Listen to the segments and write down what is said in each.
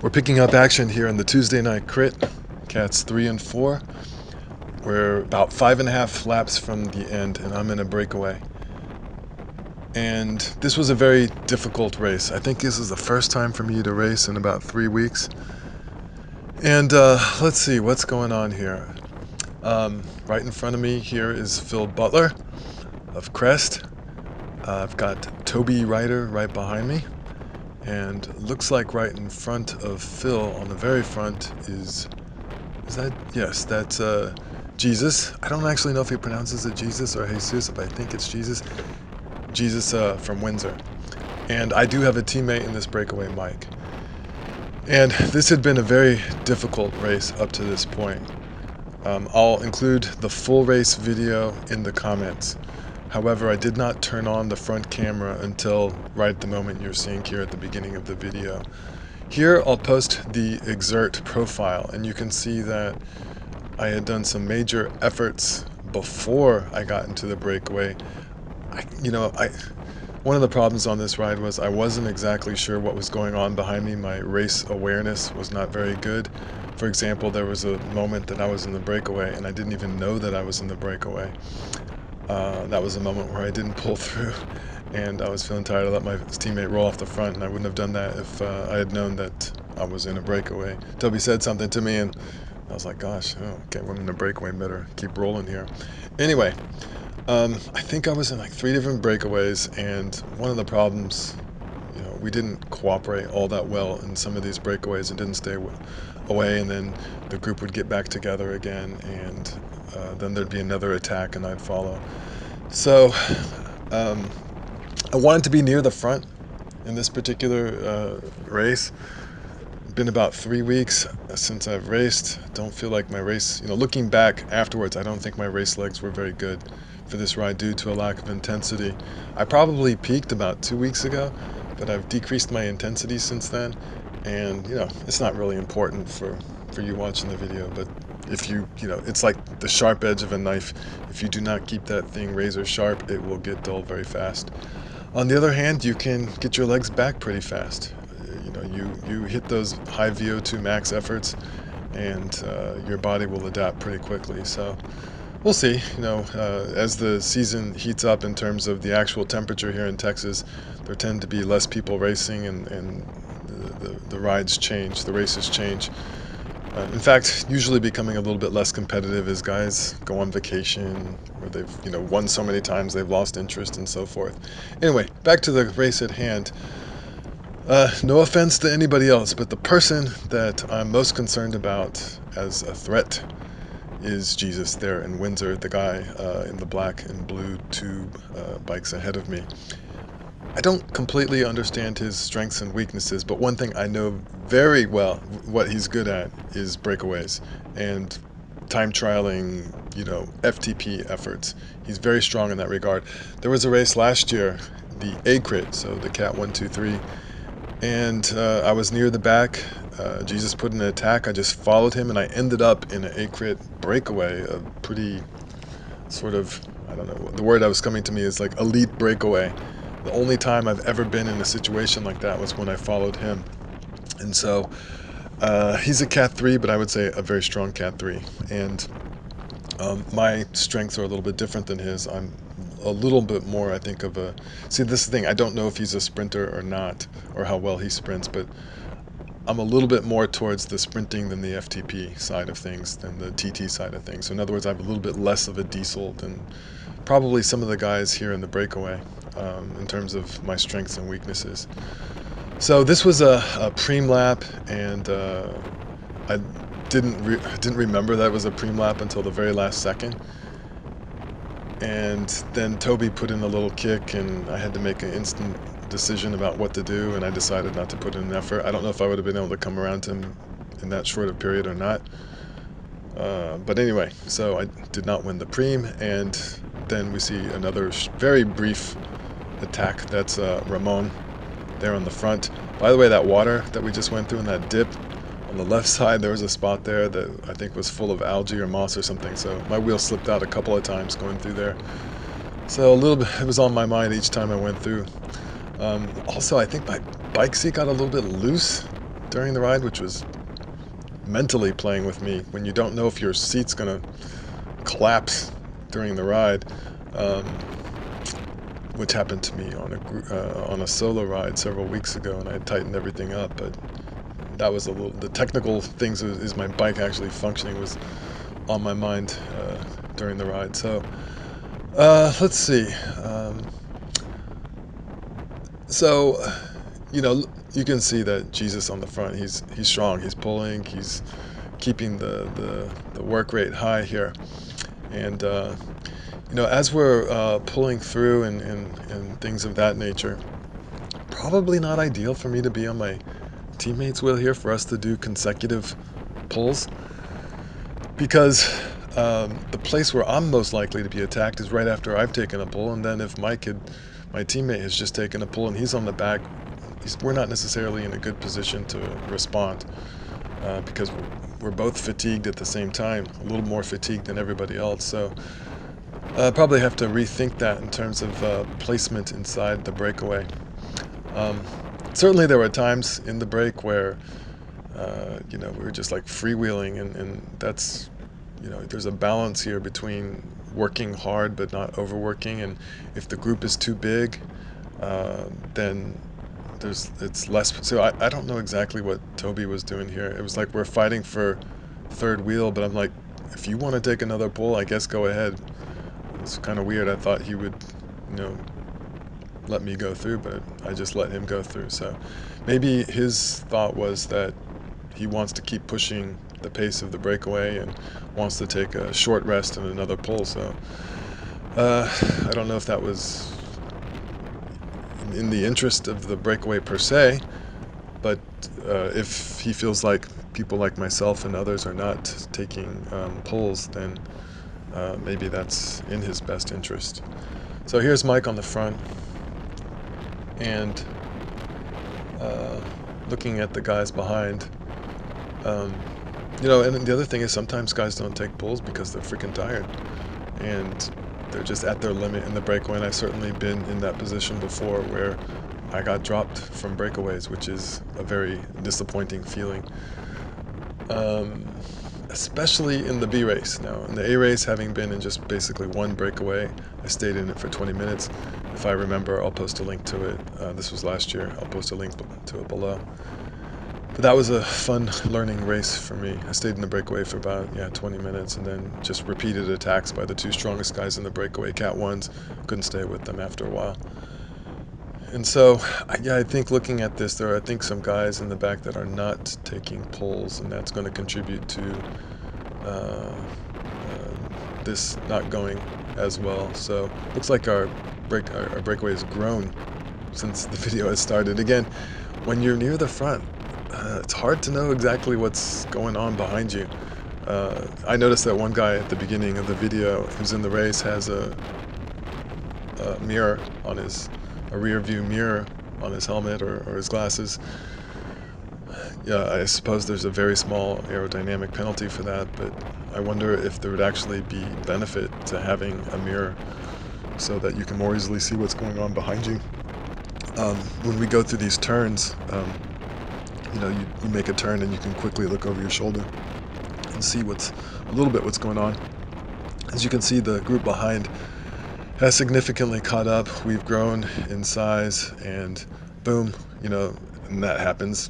We're picking up action here in the Tuesday night crit, cats 3 and 4. We're about 5.5 laps from the end, and I'm in a breakaway. And this was a very difficult race. I think this is the first time for me to race in about 3 weeks. And let's see what's going on here. Right in front of me here is Phil Butler of Crest. I've got Toby Ryder right behind me. And looks like right in front of Phil, on the very front, is that? Yes, that's Jesus. I don't actually know if he pronounces it Jesus or Jesus, but I think it's Jesus. Jesus from Windsor. And I do have a teammate in this breakaway, Mike. And this had been a very difficult race up to this point. I'll include the full race video in the comments. However, I did not turn on the front camera until right at the moment you're seeing here at the beginning of the video. Here I'll post the xert profile, and you can see that I had done some major efforts before I got into the breakaway. One of the problems on this ride was I wasn't exactly sure what was going on behind me. My race awareness was not very good. For example, there was a moment that I was in the breakaway and I didn't even know that I was in the breakaway. That was a moment where I didn't pull through, and I was feeling tired. I let my teammate roll off the front, and I wouldn't have done that if I had known that I was in a breakaway. Toby said something to me, and I was like, gosh, okay, we're in a breakaway, better keep rolling here. Anyway, I think I was in like 3 different breakaways, and one of the problems, we didn't cooperate all that well in some of these breakaways and didn't stay away, and then the group would get back together again, and then there'd be another attack and I'd follow. So I wanted to be near the front in this particular race. It's been about 3 weeks since I've raced. Don't feel like my race, looking back afterwards, I don't think my race legs were very good for this ride due to a lack of intensity. I probably peaked about 2 weeks ago, but I've decreased my intensity since then. And it's not really important for you watching the video, but if it's like the sharp edge of a knife. If you do not keep that thing razor sharp, it will get dull very fast. On the other hand, you can get your legs back pretty fast. You hit those high VO2 max efforts, and your body will adapt pretty quickly. So we'll see. As the season heats up in terms of the actual temperature here in Texas, there tend to be less people racing, and the rides change, the races change. In fact, usually becoming a little bit less competitive as guys go on vacation, or they've won so many times they've lost interest and so forth. Anyway, back to the race at hand. No offense to anybody else, but the person that I'm most concerned about as a threat is Jesus there in Windsor, the guy in the black and blue tube bikes ahead of me. I don't completely understand his strengths and weaknesses, but one thing I know very well what he's good at is breakaways and time trialing, FTP efforts. He's very strong in that regard. There was a race last year, the A-Crit, so the Cat 123, and I was near the back. Jesus put in an attack. I just followed him, and I ended up in an A-Crit breakaway, a pretty sort of, I don't know, the word that was coming to me is like elite breakaway. The only time I've ever been in a situation like that was when I followed him. And so he's a Cat 3, but I would say a very strong Cat 3. And my strengths are a little bit different than his. I'm a little bit more, I think, of a... See, this is the thing. I don't know if he's a sprinter or not, or how well he sprints, but I'm a little bit more towards the sprinting than the FTP side of things, than the TT side of things. So in other words, I have a little bit less of a diesel than probably some of the guys here in the breakaway. In terms of my strengths and weaknesses. So this was a preem lap, and I didn't remember that it was a preem lap until the very last second. And then Toby put in a little kick, and I had to make an instant decision about what to do, and I decided not to put in an effort. I don't know if I would have been able to come around to him in that short a period or not. But anyway, so I did not win the preem, and then we see another very brief attack. That's Ramon there on the front. By the way, that water that we just went through in that dip on the left side, there was a spot there that I think was full of algae or moss or something, so my wheel slipped out a couple of times going through there. So a little bit, it was on my mind each time I went through. Also, I think my bike seat got a little bit loose during the ride, which was mentally playing with me when you don't know if your seat's gonna collapse during the ride, which happened to me on a solo ride several weeks ago, and I had tightened everything up. But that was the technical things is my bike actually functioning was on my mind during the ride. So let's see. So you can see that Jesus on the front. He's strong. He's pulling. He's keeping the work rate high here. And as we're pulling through and things of that nature, probably not ideal for me to be on my teammates' wheel here for us to do consecutive pulls, because the place where I'm most likely to be attacked is right after I've taken a pull, and then if my teammate has just taken a pull and he's on the back, we're not necessarily in a good position to respond, because we're both fatigued at the same time, a little more fatigued than everybody else. So probably have to rethink that in terms of placement inside the breakaway. Certainly there were times in the break where we were just like freewheeling, and that's, there's a balance here between working hard but not overworking, and if the group is too big, then it's less. So I don't know exactly what Toby was doing here. It was like we're fighting for third wheel, but I'm like, if you want to take another pull, I guess go ahead. It's kind of weird. I thought he would, let me go through, but I just let him go through. So maybe his thought was that he wants to keep pushing the pace of the breakaway and wants to take a short rest and another pull. So I don't know if that was in the interest of the breakaway per se, but if he feels like people like myself and others are not taking pulls, then maybe that's in his best interest. So here's Mike on the front, and looking at the guys behind. And the other thing is sometimes guys don't take pulls because they're freaking tired and they're just at their limit in the breakaway, and I've certainly been in that position before where I got dropped from breakaways, which is a very disappointing feeling, especially in the B race. Now in the A race, having been in just basically one breakaway, I stayed in it for 20 minutes. If I remember, I'll post a link to it. This was last year. I'll post a link to it below. But that was a fun learning race for me. I stayed in the breakaway for about 20 minutes, and then just repeated attacks by the two strongest guys in the breakaway, Cat 1s. Couldn't stay with them after a while. And so, I think looking at this, there are, I think, some guys in the back that are not taking pulls, and that's going to contribute to this not going as well. So looks like our breakaway has grown since the video has started. Again, when you're near the front, it's hard to know exactly what's going on behind you. I noticed that one guy at the beginning of the video who's in the race has a mirror on a rear view mirror on his helmet or his glasses. I suppose there's a very small aerodynamic penalty for that, but I wonder if there would actually be benefit to having a mirror so that you can more easily see what's going on behind you. When we go through these turns, you make a turn and you can quickly look over your shoulder and see what's going on. As you can see, the group behind has significantly caught up. We've grown in size, and boom, and that happens.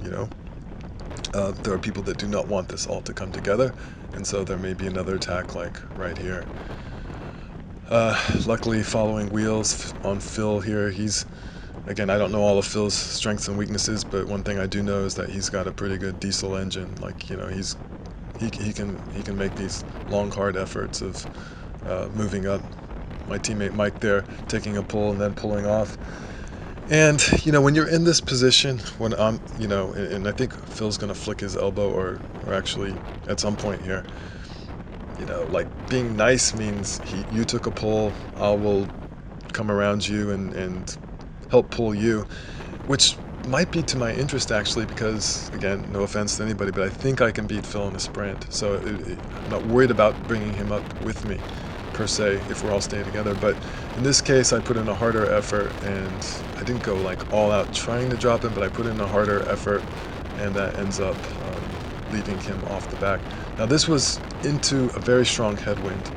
There are people that do not want this all to come together, and so there may be another attack like right here. Luckily, following wheels on Phil here. Again, I don't know all of Phil's strengths and weaknesses, but one thing I do know is that he's got a pretty good diesel engine. Like, he can make these long, hard efforts of moving up. My teammate Mike there taking a pull and then pulling off. And when you're in this position, when I'm, and I think Phil's gonna flick his elbow or actually at some point here. Like being nice means you took a pull, I will come around you and help pull you, which might be to my interest actually, because again, no offense to anybody, but I think I can beat Phil in a sprint, so I'm not worried about bringing him up with me per se if we're all staying together. But in this case, I put in a harder effort, and I didn't go like all out trying to drop him, but I put in a harder effort, and that ends up leaving him off the back. Now this was into a very strong headwind,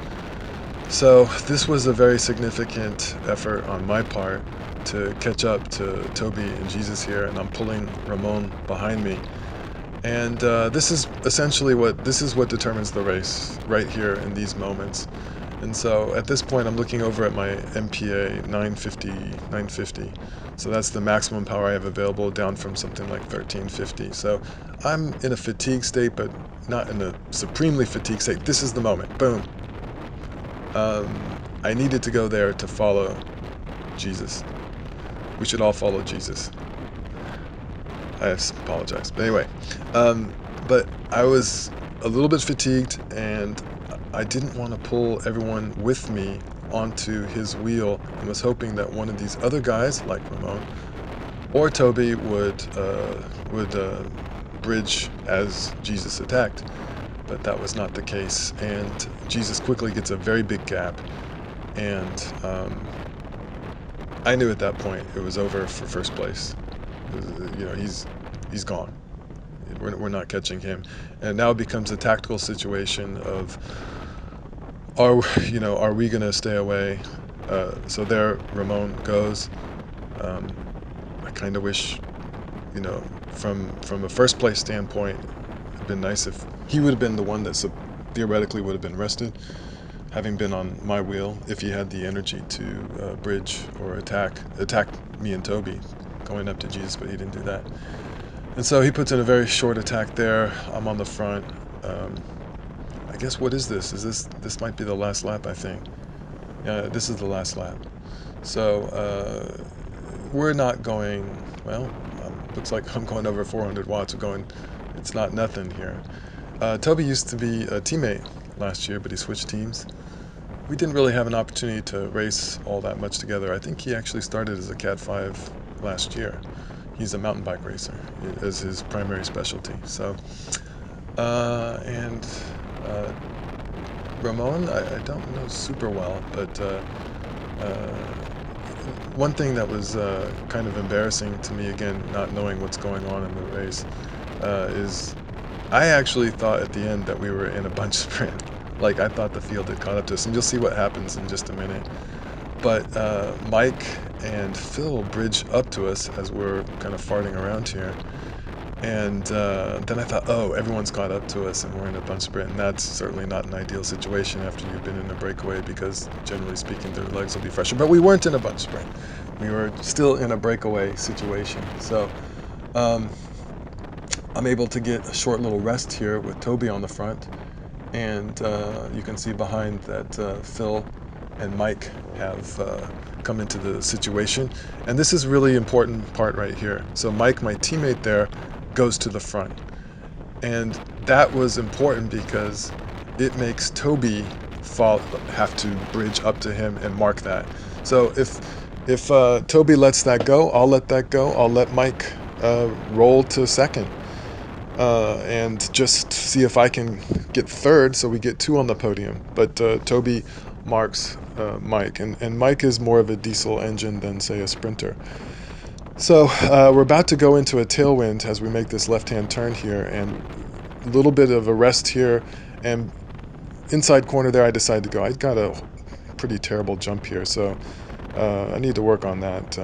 so this was a very significant effort on my part to catch up to Toby and Jesus here, and I'm pulling Ramon behind me. And this is essentially what determines the race right here in these moments. And so at this point I'm looking over at my MPA 950. So that's the maximum power I have available, down from something like 1350. So I'm in a fatigue state, but not in a supremely fatigued state. This is the moment. Boom. I needed to go there to follow Jesus. We should all follow Jesus. I apologize. But anyway, but I was a little bit fatigued, and I didn't want to pull everyone with me onto his wheel, and was hoping that one of these other guys, like Ramon or Toby, would bridge as Jesus attacked. But that was not the case, and Jesus quickly gets a very big gap, and I knew at that point it was over for first place. You know, he's gone. We're not catching him, and now it becomes a tactical situation of, are we going to stay away? So there Ramon goes. I kind of wish, from a first place standpoint, it'd been nice if he would have been the one that theoretically would have been rested, having been on my wheel, if he had the energy to bridge or attack me and Toby going up to Jesus, but he didn't do that. And so he puts in a very short attack there. I'm on the front. I guess, what is this? This might be the last lap, I think. Yeah, this is the last lap. So we're not going, well, looks like I'm going over 400 watts. It's not nothing here. Toby used to be a teammate last year, but he switched teams. We didn't really have an opportunity to race all that much together. I think he actually started as a Cat 5 last year. He's a mountain bike racer as his primary specialty. So, and Ramon, I don't know super well, but one thing that was kind of embarrassing to me, again, not knowing what's going on in the race, is I actually thought at the end that we were in a bunch sprint. Like, I thought the field had caught up to us, and you'll see what happens in just a minute. But Mike and Phil bridge up to us as we're kind of farting around here. And then I thought, oh, everyone's caught up to us and we're in a bunch sprint. And that's certainly not an ideal situation after you've been in a breakaway, because generally speaking, their legs will be fresher. But we weren't in a bunch sprint. We were still in a breakaway situation. So I'm able to get a short little rest here with Toby on the front. And you can see behind that Phil and Mike have come into the situation. And this is really important part right here. So Mike, my teammate there, goes to the front. And that was important because it makes Toby have to bridge up to him and mark that. So if Toby lets that go, I'll let that go. I'll let Mike roll to second. And just see if I can get third, so we get two on the podium. But Toby marks Mike, and Mike is more of a diesel engine than, say, a sprinter. So we're about to go into a tailwind as we make this left-hand turn here, and a little bit of a rest here, and inside corner there I decided to go. I got a pretty terrible jump here, so I need to work on that.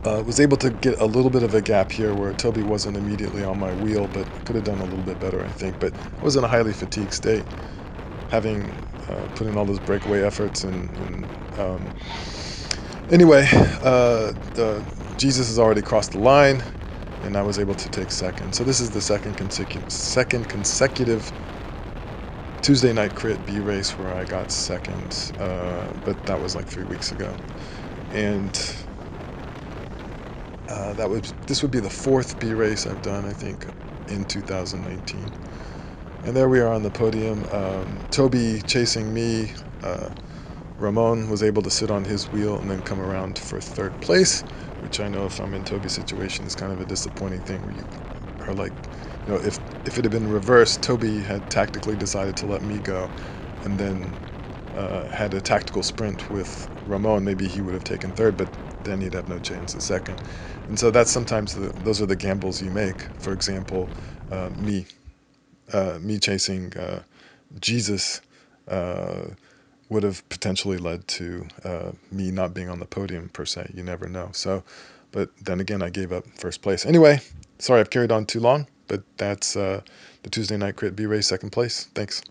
Was able to get a little bit of a gap here where Toby wasn't immediately on my wheel, but could have done a little bit better, I think. But I was in a highly fatigued state, having put in all those breakaway efforts. And anyway, Jesus has already crossed the line, and I was able to take second. So this is the second consecutive Tuesday night crit B race where I got second, but that was like 3 weeks ago. And this would be the fourth B race I've done, I think, in 2019. And there we are on the podium. Toby chasing me. Ramon was able to sit on his wheel and then come around for third place, which I know if I'm in Toby's situation is kind of a disappointing thing, where you are like, if it had been reversed, Toby had tactically decided to let me go, and then had a tactical sprint with Ramon, maybe he would have taken third. But then you'd have no chance at second. And so that's sometimes those are the gambles you make. For example, me chasing Jesus would have potentially led to me not being on the podium per se. You never know. So, but then again, I gave up first place. Anyway, sorry I've carried on too long, but that's the Tuesday Night Crit B Race second place. Thanks.